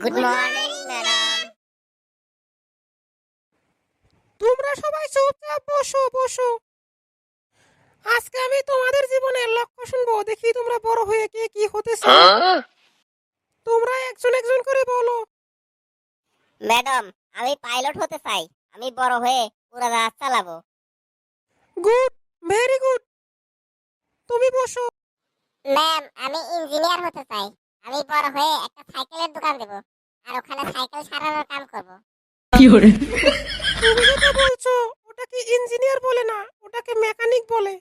Good morning madam. তোমরা সবাই চুপচাপ বসো বসো। আজকে আমি তোমাদের জীবনের লক্ষ্য শুনবো, দেখি তোমরা বড় হয়ে কে কি হতে চাও। তোমরা একজন একজন করে বলো। ম্যাডাম, আমি পাইলট হতে চাই। আমি বড় হয়ে উড়োজাহাজ চালাবো। Good, very good. তুমি বসো। ম্যাম, আমি ইঞ্জিনিয়ার হতে চাই। আমি বড় হয়ে একটা সাইকেলের দোকান দেব আর ওখানে সাইকেল সারানোর কাম করব। তুমি যেটা বলছো ওটাকে ইঞ্জিনিয়ার বলে না, ওটাকে মেকানিক বলে।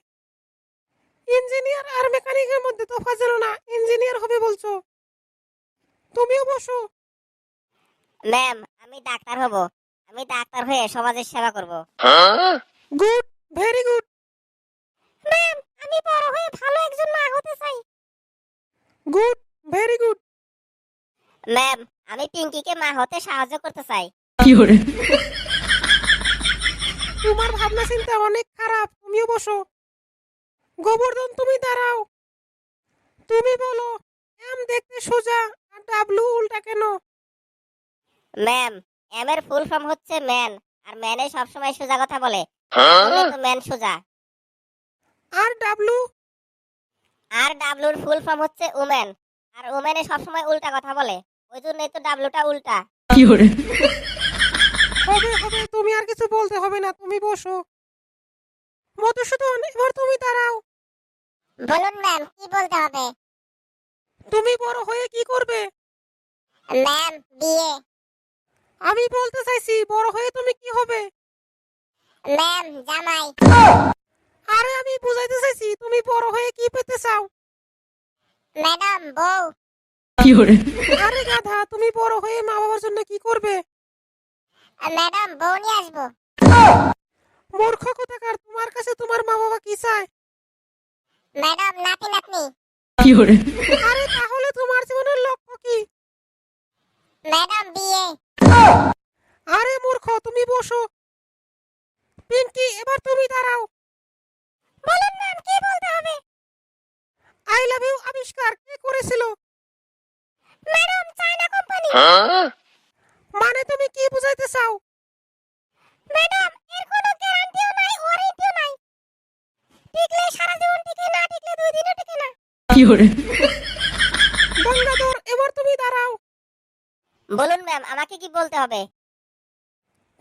ইঞ্জিনিয়ার আর মেকানিকের মধ্যে তফাৎ জানো না, ইঞ্জিনিয়ার হবে বলছো। তুমিও বসো। ম্যাম, আমি ডাক্তার হব। আমি ডাক্তার হয়ে সমাজের সেবা করব। Good, very good. ম্যাম, আমি বড় হয়ে ভালো একজন মা হতে চাই। Good, very good. ম্যাম, আমি পিঙ্কিকে মা হতে সাহায্য করতে চাই। তোমার ভাবনা চিন্তা অনেক খারাপ, তুমিও বসো। গোবর্ধন, তুমি দাঁড়াও। তুমি বলো, এম দেখতে সোজা আর ডাব্লু উল্টা কেন? ম্যাম, এম এর ফুল ফর্ম হচ্ছে ম্যান, আর ম্যানে সবসময় সোজা কথা বলে। তাহলে তো ম্যান সোজা। আর ডাব্লু? আর ডাব্লুর ফুল ফর্ম হচ্ছে উম্যান, আর উম্যানে সবসময় উল্টা কথা বলে। ওই জন্যই তো ডাব্লুটা উল্টা। হবে হবে, তুমি আর কিছু বলতে হবে না, তুমি বসো। মধুসূদন, এবার তুমি দাঁড়াও। বলুন ম্যাম, কি বলতে হবে? তুমি বড় হয়ে কি করবে? ম্যাম, বিয়ে। আমি বলতে চাইছি বড় হয়ে তুমি কি হবে? ম্যাম, জামাই। আরে আমি বুঝাইতে চাইছি তুমি বড় হয়ে কি পেতে চাও। ম্যাডাম, বউ। আরে গাধা, তুমি বড় হয়ে মা বাবার জন্য কি করবে? ম্যাডাম, বউ নিয়ে আসবো। মূর্খ কোথাকার, তোমার কাছে তোমার মা বাবা কি চায়? ম্যাডাম, নাতি নাতনি। আরে তাহলে তোমার জীবনের লক্ষ্য কি? ম্যাডাম, বিয়ে। আরে মূর্খ, তুমি বসো। পিঙ্কি, এবার তুমি দাঁড়াও। বলুন ম্যাম, কি বলতে হবে? আই লাভ ইউ আবিষ্কার কে করেছিল? Madam, China company. মানে তুমি কি বুঝাইতে চাও? ম্যাডাম, এর কোনো গ্যারান্টিও নাই, ওয়ারেন্টিও নাই। টিকলে সারা জীবন টিকে, না টিকলে 2 দিনও টিকে না। গঙ্গাধর, এবার তুমি দাঁড়াও। বলুন ম্যাম, আমাকে কি বলতে হবে?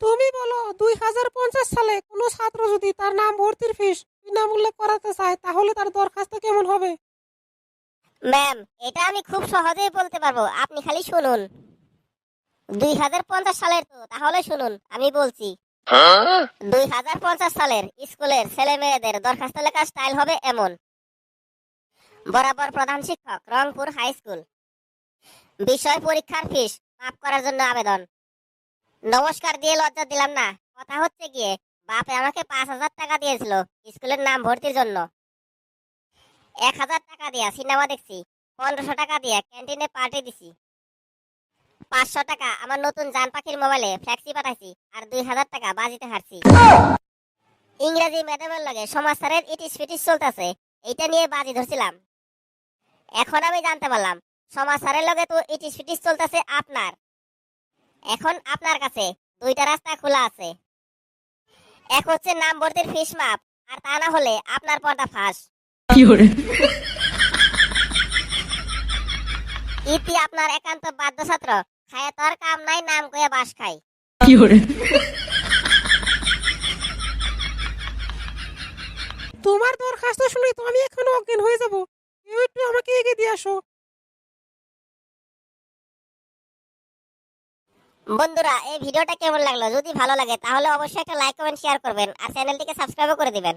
তুমি বলো, 2050 সালে কোনো ছাত্র যদি তার নাম ভর্তির ফিস বিনামূল্যে করাতে চায় তাহলে তার দরখাস্ত কেমন হবে? ম্যাম, এটা আমি খুব সহজেই বলতে পারবো, আপনি খালি শুনুন। 2050 সালের তো, তাহলে শুনুন আমি বলছি। 2050 সালের স্কুলের ছেলে মেয়েদের দরখাস্ত লেখার স্টাইল হবে এমন: বরাবর প্রধান শিক্ষক, রংপুর হাই স্কুল। বিষয় পরীক্ষার ফিস মাফ করার জন্য আবেদন। নমস্কার দিয়ে লজ্জা দিলাম না, কথা হচ্ছে গিয়ে বাপে আমাকে 5,000 টাকা দিয়েছিল স্কুলের নাম ভর্তির জন্য। 1,000 টাকা দিয়া সিনেমা দেখছি, 1500 টাকা দিয়া ক্যান্টিনে পার্টি দিছি, 500 টাকা আমার নতুন জান পাখির মোবাইলে ফ্ল্যাক্সি পাঠাইছি, আর 2,000 টাকা বাজিতে হারছি। ইংরেজি ম্যাডামের লগে সমাজ স্যারের ইটিস ফিটিস চলতেছে, এইটা নিয়ে বাজি ধরছিলাম। এখন আমি জানতে পারলাম সমাজ স্যারের লগে তো ইটিস ফিটিস চলতেছে আপনার। এখন আপনার কাছে 2টা রাস্তা খোলা আছে। এক হচ্ছে নাম ভর্তির ফিস মাপ, আর তা না হলে আপনার পর্দা ফাঁস। ইতি আপনার একান্ত বাধ্য ছাত্র, খায় তোর কাম নাই, নাম কয়ে বাস খাই। তোমার দরখাস্ত শুনে তো আমি এখন অজ্ঞান হয়ে যাব। কেউ একটু আমাকে এগিয়ে দিয়ে আসো। বন্ধুরা, এই ভিডিওটা কেমন লাগলো? যদি ভালো লাগে তাহলে অবশ্যই একটা লাইক কমেন্ট শেয়ার করবেন, আর চ্যানেলটিকে সাবস্ক্রাইবও করে দিবেন।